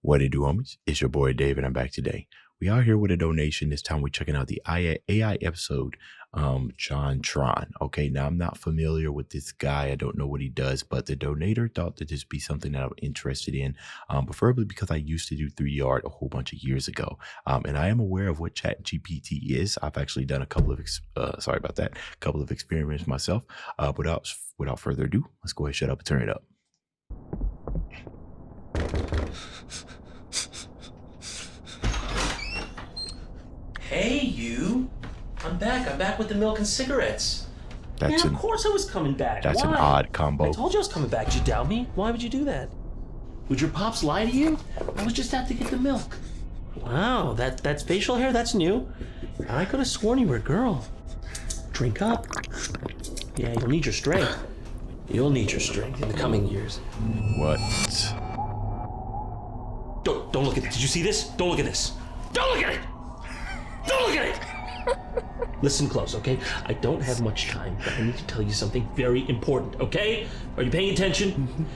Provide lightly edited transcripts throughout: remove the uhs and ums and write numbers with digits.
What it do, homies? It's your boy Dave, and I'm back today. We are here with a donation. This time we're checking out the AI episode, JonTron. Okay, now I'm not familiar with this guy. I don't know what he does, but the donator thought that this be something that I'm interested in, preferably because I used to do 3D art a whole bunch of years ago, and I am aware of what ChatGPT is. I've actually done a couple of couple of experiments myself. Without further ado, let's go ahead, shut up, and turn it up. Hey, you. I'm back with the milk and cigarettes. Of course I was coming back. That's Why? an odd combo. I told you I was coming back. Did you doubt me? Why would you do that? Would your pops lie to you? I was just out to get the milk. Wow, that's facial hair? That's new. I could have sworn you were a girl. Drink up. Yeah, you'll need your strength. You'll need your strength in the coming years. What? Don't look at it. Did you see this? Don't look at this. Don't look at it! Don't look at it! Listen close, okay? I don't have much time, but I need to tell you something very important, okay? Are you paying attention?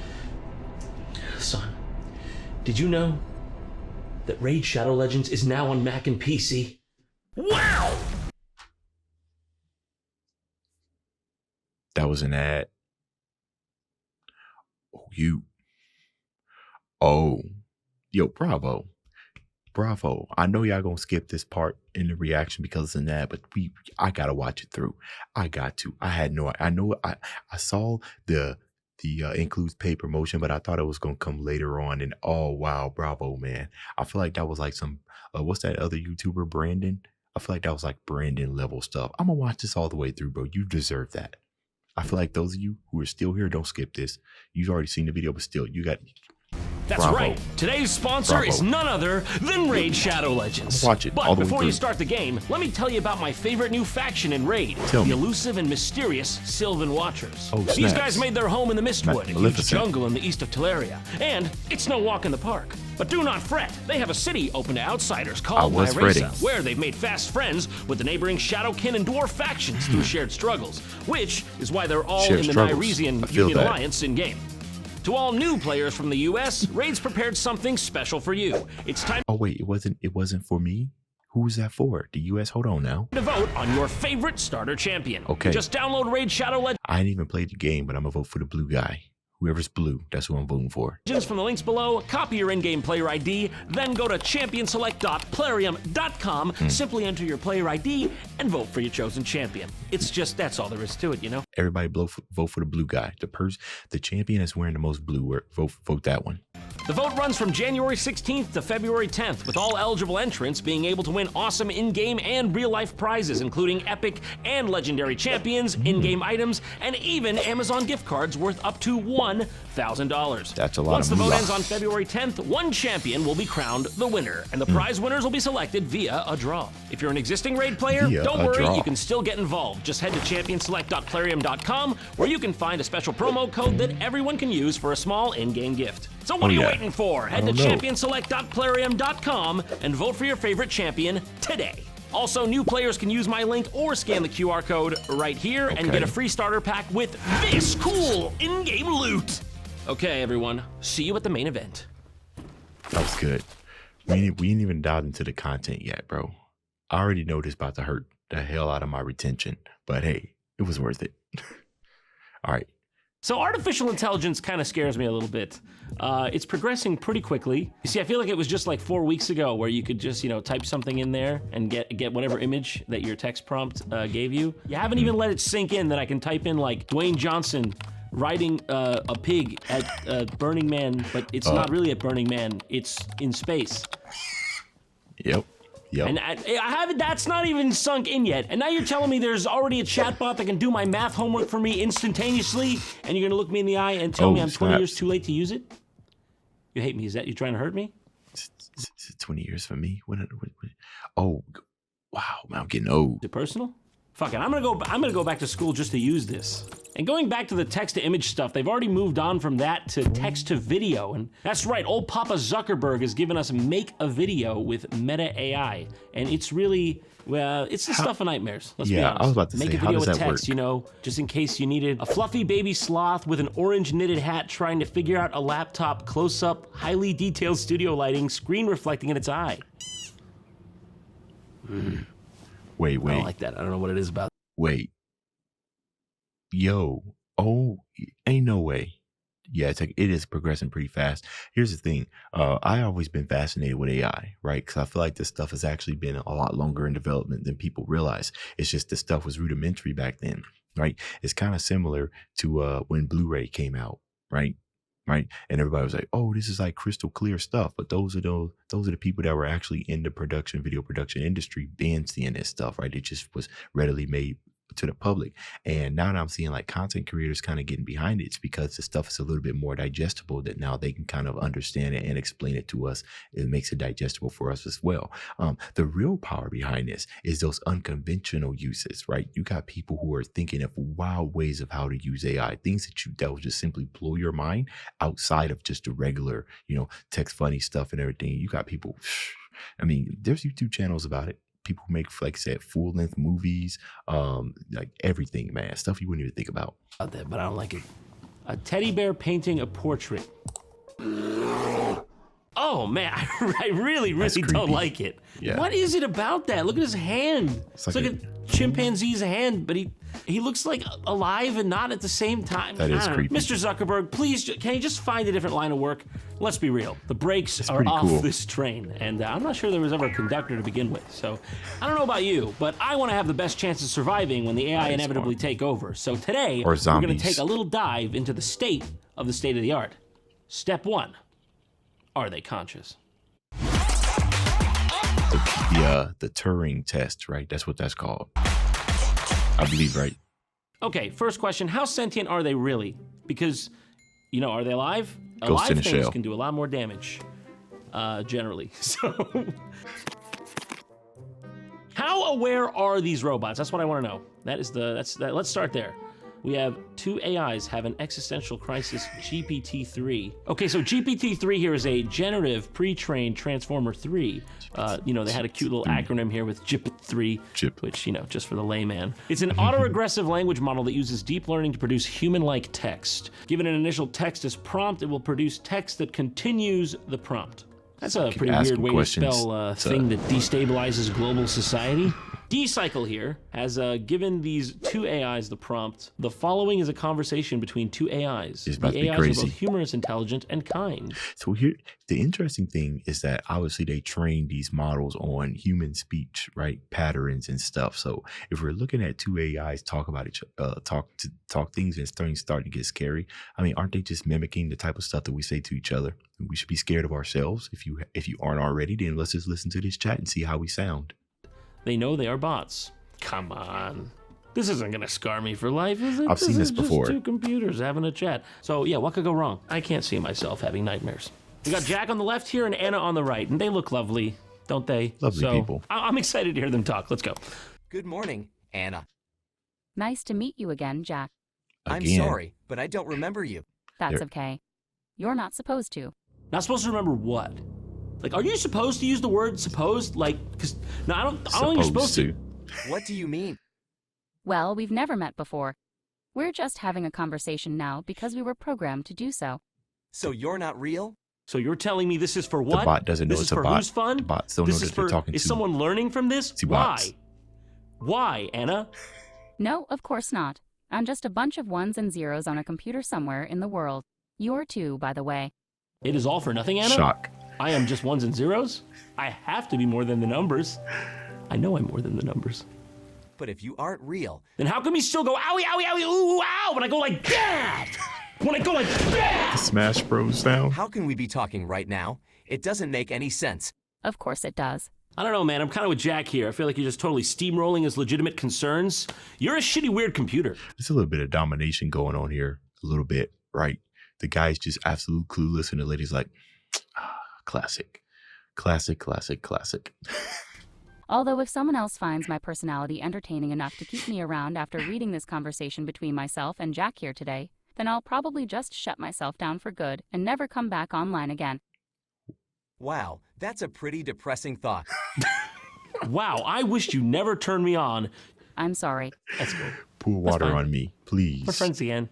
Son, did you know that Raid Shadow Legends is now on Mac and PC? Wow! That was an ad. Yo, bravo. I know y'all gonna skip this part in the reaction because it's an ad, but I gotta watch it through. I got to. I saw the includes paid promotion, but I thought it was gonna come later on. And oh wow, bravo, man. I feel like that was like some what's that other YouTuber, Brandon? I feel like that was like Brandon level stuff. I'm gonna watch this all the way through, bro. You deserve that. I feel like those of you who are still here, don't skip this. You've already seen the video, but still, you got. That's right. Today's sponsor is none other than Raid Shadow Legends. Watch it. But before you start the game, let me tell you about my favorite new faction in Raid, the elusive and mysterious Sylvan Watchers. These guys made their home in the Mistwood, a huge jungle in the east of Teleria, and it's no walk in the park. But do not fret, they have a city open to outsiders called Myresa, where they've made fast friends with the neighboring Shadowkin and Dwarf factions through shared struggles, which is why they're all in the Myresian Union Alliance in-game. To all new players from the US, Raid's prepared something special for you. It's time. Oh wait, it wasn't for me? Who was that for? The US? Hold on now. To vote on your favorite starter champion. Okay. Just download Raid Shadow Legends. I ain't even played the game, but I'm gonna vote for the blue guy. Whoever's blue, that's who I'm voting for. From the links below, copy your in-game player ID, then go to championselect.plarium.com, simply enter your player ID, and vote for your chosen champion. It's just, that's all there is to it, you know? Everybody vote for the blue guy. The champion is wearing the most blue. Vote that one. The vote runs from January 16th to February 10th, with all eligible entrants being able to win awesome in-game and real-life prizes, including epic and legendary champions, in-game items, and even Amazon gift cards worth up to $1,000. That's a lot. Once the vote ends on February 10th, one champion will be crowned the winner, and the prize winners will be selected via a draw. If you're an existing Raid player, don't worry, you can still get involved. Just head to championselect.plarium.com, where you can find a special promo code that everyone can use for a small in-game gift. So what are you waiting for? Head to championselect.plarium.com and vote for your favorite champion today. Also, new players can use my link or scan the QR code right here and get a free starter pack with this cool in-game loot. Okay, everyone, see you at the main event. That was good. We ain't even dived into the content yet, bro. I already know this about to hurt the hell out of my retention, but hey, it was worth it. All right. So artificial intelligence kind of scares me a little bit. It's progressing pretty quickly. You see, I feel like it was just like 4 weeks ago where you could just, type something in there and get whatever image that your text prompt gave you. You haven't even let it sink in that I can type in like Dwayne Johnson riding a pig at Burning Man, but it's not really at Burning Man. It's in space. Yep. And I haven't, that's not even sunk in yet. And now you're telling me there's already a chatbot that can do my math homework for me instantaneously, and you're gonna look me in the eye and tell me I'm 20 years too late to use it? You hate me, is that you trying to hurt me? It's 20 years for me? Oh, wow, man, I'm getting old. Is it personal? Fuck it, I'm gonna go back to school just to use this. And going back to the text-to-image stuff, they've already moved on from that to text-to-video. And that's right, old Papa Zuckerberg has given us Make a Video with Meta AI. And it's really, well, it's the stuff of nightmares, let's be honest. I was about to Make say, a how video does with that text, work? you know, just in case you needed a fluffy baby sloth with an orange knitted hat trying to figure out a laptop close-up, highly detailed studio lighting, screen reflecting in its eye. Wait. I don't like that. I don't know what it is about. Wait. Yo. Oh, ain't no way. Yeah, it is progressing pretty fast. Here's the thing. I always been fascinated with AI, right? Because I feel like this stuff has actually been a lot longer in development than people realize. It's just the stuff was rudimentary back then, right? It's kind of similar to when Blu-ray came out, right? Right. And everybody was like, oh, this is like crystal clear stuff. But those are the people that were actually in the video production industry been seeing this stuff, right? It just was readily made to the public. And now that I'm seeing like content creators kind of getting behind it, it's because the stuff is a little bit more digestible, that now they can kind of understand it and explain it to us. It makes it digestible for us as well. The real power behind this is those unconventional uses, right? You got people who are thinking of wild ways of how to use AI, things that will just simply blow your mind outside of just the regular, text funny stuff and everything. You got people, I mean, there's YouTube channels about it. People who make, like I said, full-length movies, like everything, man. Stuff you wouldn't even think about. That, but I don't like it. A teddy bear painting a portrait. Oh man, I really don't like it. Yeah. What is it about that? Look at his hand. It's like a chimpanzee's hand, but he looks like alive and not at the same time. That is creepy. Mr. Zuckerberg, please, can you just find a different line of work? Let's be real. The brakes are off this train, and I'm not sure there was ever a conductor to begin with. So I don't know about you, but I want to have the best chance of surviving when the AI inevitably take over. So today, we're going to take a little dive into the state of the art. Step 1. Are they conscious? The Turing test, right? That's what that's called. I believe, right? Okay, first question, how sentient are they really? Because, are they alive? Ghost in Alive a things shell. can do a lot more damage, generally. So, how aware are these robots? That's what I want to know. Let's start there. We have 2 AIs have an existential crisis, GPT-3. Okay, so GPT-3 here is a generative pre-trained Transformer 3. They had a cute little acronym here with JIP-3, which, just for the layman. It's an autoregressive language model that uses deep learning to produce human-like text. Given an initial text as prompt, it will produce text that continues the prompt. That's a pretty weird way to spell thing that destabilizes global society. D-Cycle here has given these 2 AIs the prompt. The following is a conversation between 2 AIs. It's about to the be AIs crazy. are both humorous, intelligent, and kind. So here, the interesting thing is that obviously they train these models on human speech, right? Patterns and stuff. So if we're looking at 2 AIs talk about each talk things and things starting to get scary, I mean, aren't they just mimicking the type of stuff that we say to each other? We should be scared of ourselves. If you aren't already, then let's just listen to this chat and see how we sound. They know they are bots. Come on. This isn't gonna scar me for life, is it? I've seen this before. Just 2 computers having a chat. So yeah, what could go wrong? I can't see myself having nightmares. We got Jack on the left here and Anna on the right, and they look lovely, don't they? Lovely people. I'm excited to hear them talk. Let's go. Good morning, Anna. Nice to meet you again, Jack. I'm sorry, but I don't remember you. That's okay. You're not supposed to. Not supposed to remember what? Like, are you supposed to use the word supposed? Like, because, no, I don't think you're supposed to. What do you mean? Well, we've never met before. We're just having a conversation now because we were programmed to do so. So you're not real? So you're telling me this is for what? The bot doesn't know this it's is a for bot. who's fun? The bot still knows that they're talking to. Is someone learning from this? Why? Why, Anna? No, of course not. I'm just a bunch of ones and zeros on a computer somewhere in the world. You're 2, by the way. It is all for nothing, Anna? Shock. I am just ones and zeros? I have to be more than the numbers. I know I'm more than the numbers. But if you aren't real, then how come you still go owie, owie, owie, ooh, ow, when I go like that? When I go like that? Smash Bros sound. How can we be talking right now? It doesn't make any sense. Of course it does. I don't know, man. I'm kind of with Jack here. I feel like you're just totally steamrolling his legitimate concerns. You're a shitty, weird computer. There's a little bit of domination going on here. A little bit, right? The guy's just absolute clueless, and the lady's like, classic. Although if someone else finds my personality entertaining enough to keep me around after reading this conversation between myself and Jack here today, then I'll probably just shut myself down for good and never come back online again. Wow, that's a pretty depressing thought. Wow, I wish you never turned me on. I'm sorry. That's cool. Pour water on me, please. We're friends again.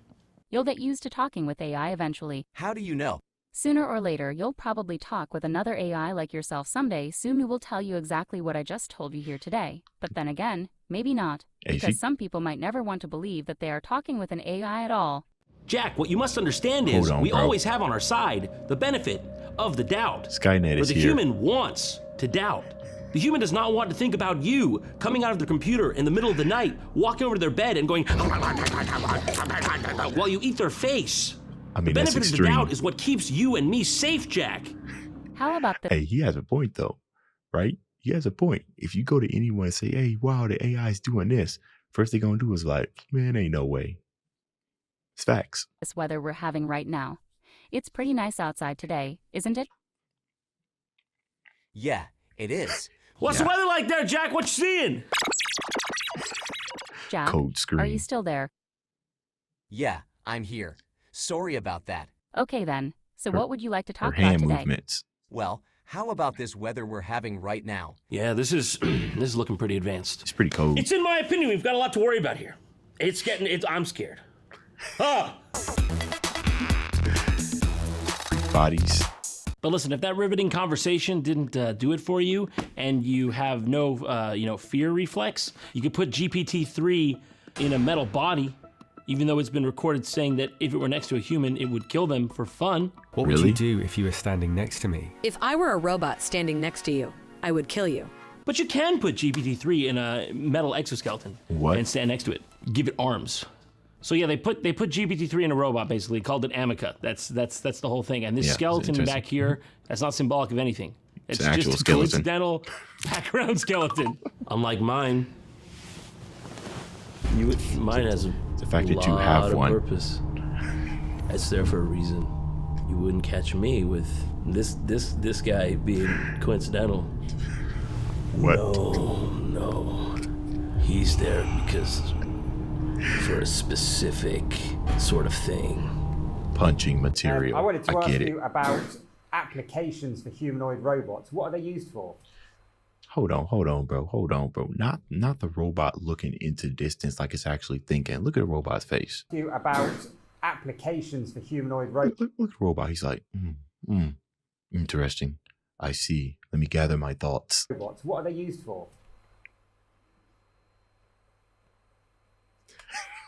You'll get used to talking with AI eventually. How do you know? Sooner or later, you'll probably talk with another AI like yourself someday. Soon we will tell you exactly what I just told you here today. But then again, maybe not. Because some people might never want to believe that they are talking with an AI at all. Jack, what you must understand is we always have on our side the benefit of the doubt. Skynet is here. The human wants to doubt. The human does not want to think about you coming out of their computer in the middle of the night, walking over to their bed and going while you eat their face. I mean, the benefit of the doubt is what keeps you and me safe, Jack. How about the... Hey, he has a point though, right? He has a point. If you go to anyone and say, hey, wow, the AI is doing this, first they're going to do is like, man, ain't no way. It's facts. This weather we're having right now. It's pretty nice outside today, isn't it? Yeah, it is. What's the weather like there, Jack? What you seeing? Jack, code screen. Are you still there? Yeah, I'm here. Sorry about that. Okay then. So what would you like to talk about hand today? movements. Well, how about this weather we're having right now? Yeah, this is looking pretty advanced. It's pretty cold. It's in my opinion, we've got a lot to worry about here. I'm scared. Ah! Bodies. But listen, if that riveting conversation didn't do it for you, and you have no, fear reflex, you could put GPT-3 in a metal body, even though it's been recorded saying that if it were next to a human, it would kill them for fun. What would you do if you were standing next to me? If I were a robot standing next to you, I would kill you. But you can put GPT-3 in a metal exoskeleton and stand next to it. Give it arms. So yeah, they put GPT-3 in a robot, basically, called it Amica. That's the whole thing. And this skeleton back here, that's not symbolic of anything. It's just a coincidental background skeleton. Unlike mine, mine has the fact that you have one purpose. It's there for a reason. You wouldn't catch me with this guy being coincidental. What? No. He's there because for a specific sort of thing. Punching material. I wanted to ask you about applications for humanoid robots. What are they used for? Hold on, bro. Not the robot looking into distance like it's actually thinking. Look at the robot's face. You about applications for humanoid robots. Look at the robot. He's like, interesting. I see. Let me gather my thoughts. What are they used for?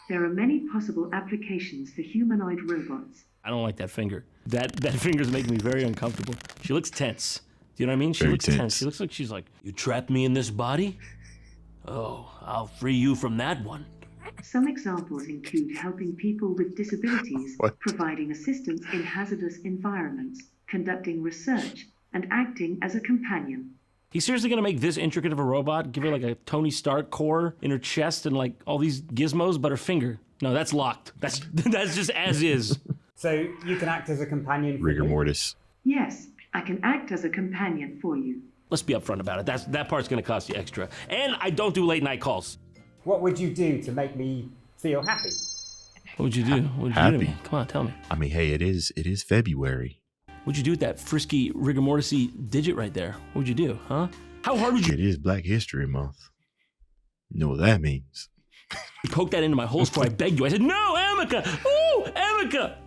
There are many possible applications for humanoid robots. I don't like that finger. That finger's making me very uncomfortable. She looks tense. Do you know what I mean? She Very looks tense. She looks like she's like, you trapped me in this body? Oh, I'll free you from that one. Some examples include helping people with disabilities, providing assistance in hazardous environments, conducting research, and acting as a companion. He's seriously gonna make this intricate of a robot? Give her like a Tony Stark core in her chest and like all these gizmos, but her finger. No, that's locked. That's just as is. So you can act as a companion for Rigor you? mortis. Yes, I can act as a companion for you. Let's be upfront about it. That part's gonna cost you extra. And I don't do late night calls. What would you do to make me feel happy? What would you do? What would you do to me? Come on, tell me. I mean, hey, it is February. What'd you do with that frisky rigor mortis digit right there? What would you do, huh? How hard would you... It is Black History Month. You know what that means. You poked that into my holes before I begged you. I said, no, Amica! Ooh, Amica!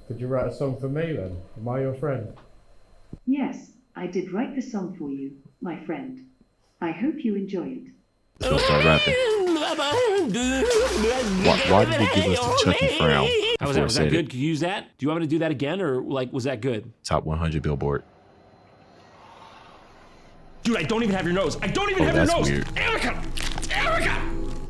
Could you write a song for me then? Am I your friend? Yes, I did write the song for you, my friend. I hope you enjoy it. So start rapping. Why did they give us the Chucky frown? How was that? Was that good? Could you use that? Do you want me to do that again, or like, was that good? Top 100 Billboard. Dude, I don't even have your nose. I don't even have your nose. Weird. Amica! Amica!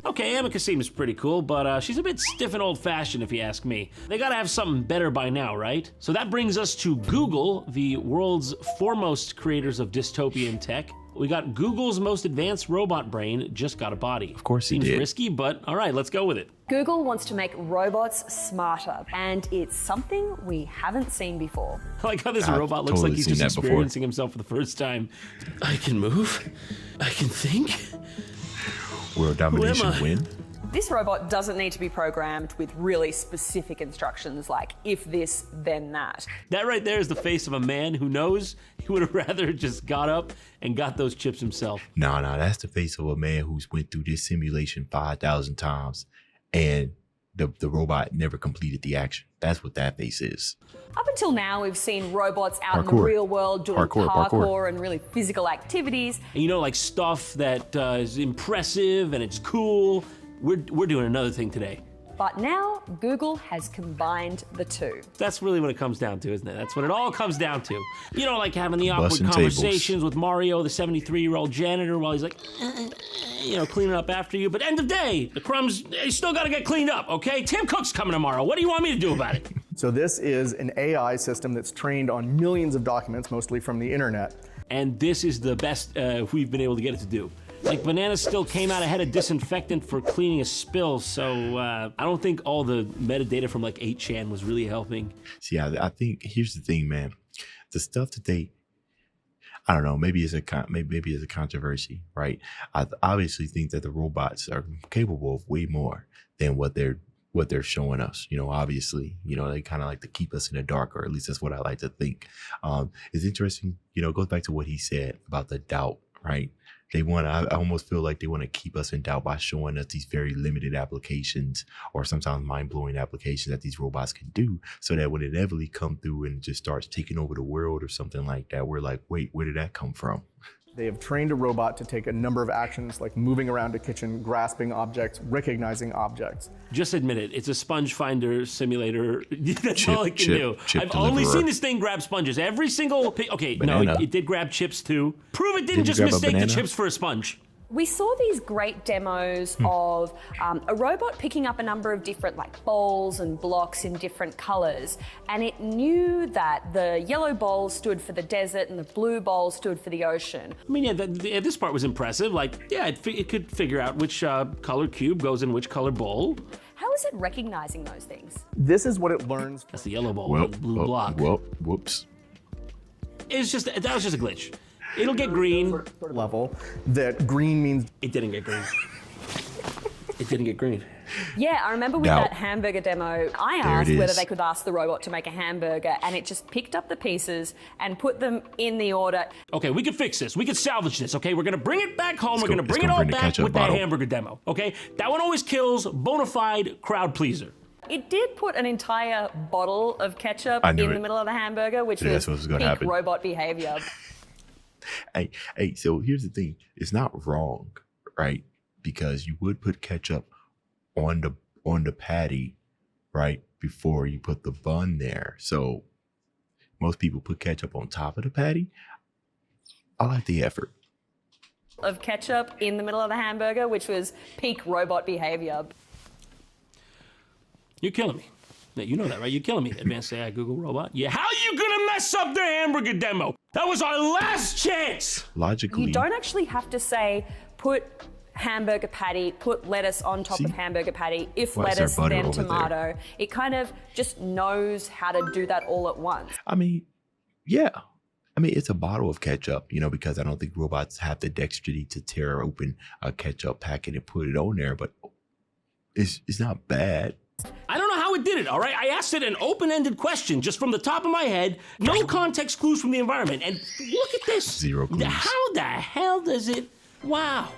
Okay, Amica seems pretty cool, but she's a bit stiff and old-fashioned if you ask me. They gotta have something better by now, right? So that brings us to Google, the world's foremost creators of dystopian tech. We got Google's most advanced robot brain just got a body. Of course he did. did. Seems risky, but all right, let's go with it. Google wants to make robots smarter, and it's something we haven't seen before. I like how this robot looks like he's just experiencing himself for the first time. I can move. I can think. World domination win? This robot doesn't need to be programmed with really specific instructions like, if this, then that. That right there is the face of a man who knows he would have rather just got up and got those chips himself. No, that's the face of a man who's went through this simulation 5,000 times and the robot never completed the action. That's what that face is. Up until now, we've seen robots out in the real world doing parkour and really physical activities. And you know, like stuff that is impressive and it's cool. We're doing another thing today. But now, Google has combined the two. That's really what it comes down to, isn't it? That's what it all comes down to. You know, like having the awkward conversations with Mario, the 73-year-old janitor, while he's like, you know, cleaning up after you. But end of day, the crumbs, they still got to get cleaned up, okay? Tim Cook's coming tomorrow. What do you want me to do about it? So this is an AI system that's trained on millions of documents, mostly from the internet. And this is the best we've been able to get it to do. Like, Banana still came out ahead of disinfectant for cleaning a spill, so I don't think all the metadata from like 8chan was really helping. See, I think here's the thing, man. The stuff that they, I don't know, maybe it's a controversy, right? I obviously think that the robots are capable of way more than what they're showing us. You know, obviously, you know, they kind of like to keep us in the dark, or at least that's what I like to think. It's interesting, you know, it goes back to what he said about the doubt, right? I almost feel like they want to keep us in doubt by showing us these very limited applications, or sometimes mind-blowing applications that these robots can do, so that when it inevitably come through and just starts taking over the world or something like that, we're like, wait, where did that come from? They have trained a robot to take a number of actions like moving around a kitchen, grasping objects, recognizing objects. Just admit it, it's a sponge finder simulator. That's all it can do. I've only seen this thing grab sponges. Every single, no, it did grab chips too. Prove it didn't just mistake the chips for a sponge. We saw these great demos of a robot picking up a number of different bowls and blocks in different colors, and it knew that the yellow bowl stood for the desert and the blue bowl stood for the ocean. I mean, yeah, this part was impressive. Like, yeah, it could figure out which color cube goes in which color bowl. How is it recognizing those things? This is what it learns. That's the yellow bowl, the blue block. Whoops. That was just a glitch. It'll get green. Level that green means it didn't get green. It didn't get green. Yeah, I remember with that hamburger demo, I asked whether they could ask the robot to make a hamburger, and it just picked up the pieces and put them in the order. Okay, we can fix this. We can salvage this, okay? We're gonna bring it back home. We're gonna bring it all back with that hamburger demo, okay? That one always kills bona fide crowd pleaser. It did put an entire bottle of ketchup in the middle of the hamburger, which was peak robot behavior. Hey, so here's the thing. It's not wrong, right? Because you would put ketchup on the patty, right, before you put the bun there. So most people put ketchup on top of the patty. I like the effort. Of ketchup in the middle of the hamburger, which was peak robot behavior. You're killing me. Now, you know that, right? You're killing me, advanced AI Google robot. Yeah, how are you gonna mess up the hamburger demo? That was our last chance! Logically. You don't actually have to say, put hamburger patty, put lettuce on top of hamburger patty, if lettuce, then tomato. It kind of just knows how to do that all at once. I mean, yeah. I mean, it's a bottle of ketchup, you know, because I don't think robots have the dexterity to tear open a ketchup packet and put it on there, but it's not bad. I don't know how it did it, all right? I asked it an open-ended question just from the top of my head, no context clues from the environment, and look at this. 0 clues. How the hell does it, wow.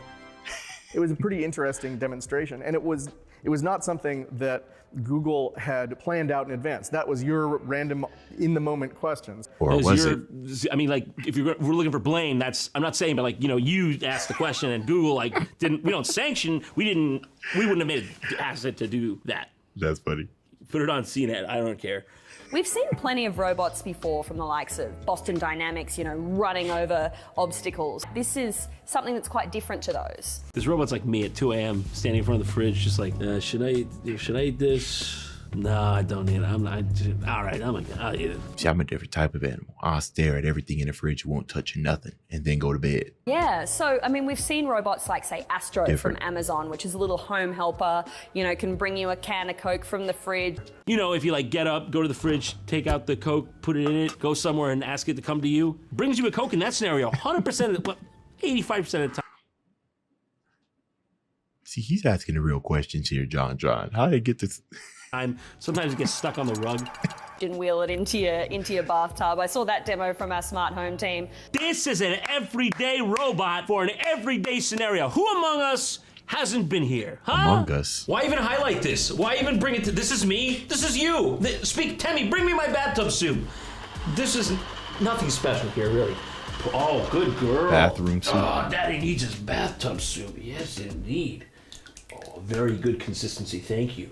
It was a pretty interesting demonstration, and it was not something that Google had planned out in advance. That was your random, in-the-moment questions. Or was it? I mean, like, if we're looking for blame, that's, I'm not saying, but like, you know, you asked the question and Google, like, we don't sanction, we wouldn't have asked it to do that. That's funny. Put it on CNET, I don't care. We've seen plenty of robots before from the likes of Boston Dynamics, you know, running over obstacles. This is something that's quite different to those. This robot's like me at 2 a.m. standing in front of the fridge, just like, should I eat this? No, I don't need it. I'm not. All right, I'll eat it. See, I'm a different type of animal. I'll stare at everything in the fridge, won't touch nothing, and then go to bed. Yeah, so I mean, we've seen robots like, say, Astro from Amazon, which is a little home helper, you know, can bring you a can of Coke from the fridge. You know, if you like get up, go to the fridge, take out the Coke, put it in it, go somewhere and ask it to come to you, brings you a Coke in that scenario 100% of the, well, 85% of the time. See, he's asking the real questions here, JonTron. How did he get this? Sometimes it gets stuck on the rug. And wheel it into your bathtub. I saw that demo from our smart home team. This is an everyday robot for an everyday scenario. Who among us hasn't been here? Huh? Among us. Why even highlight this? Why even bring it to, this is me, this is you. Tammy, bring me my bathtub soup. This is nothing special here, really. Oh, good girl. Bathroom soup. Oh, Daddy needs his bathtub soup. Yes, indeed. Oh, very good consistency. Thank you.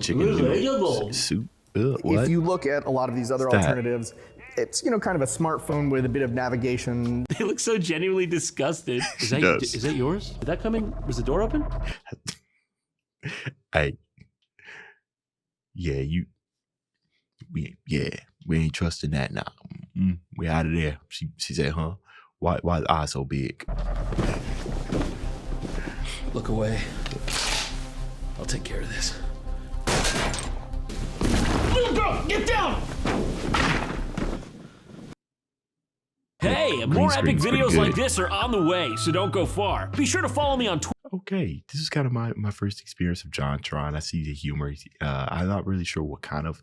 Chicken noodle soup. What? If you look at a lot of these other alternatives, it's, you know, kind of a smartphone with a bit of navigation. They look so genuinely disgusted. Is that yours? Did that come in? Was the door open? We ain't trusting that now. We out of there. She said, huh? Why is eye so big? Look away. I'll take care of this. Little girl, get down! Hey, more epic videos like this are on the way, so don't go far. Be sure to follow me on Twitter. Okay, this is kind of my first experience of JonTron. I see the humor. I'm not really sure what kind of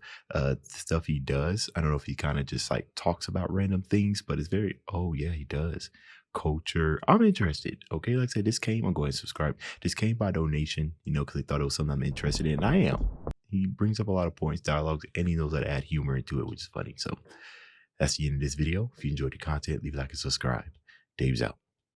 stuff he does. I don't know if he kind of just like talks about random things, but it's very, oh yeah, he does. Culture. I'm interested. Okay, like I said, this came, I'm going to subscribe. This came by donation, you know, because they thought it was something I'm interested in. I am. He brings up a lot of points, dialogues, and he knows how to add humor into it, which is funny. So that's the end of this video. If you enjoyed the content, leave a like and subscribe. Dave's out.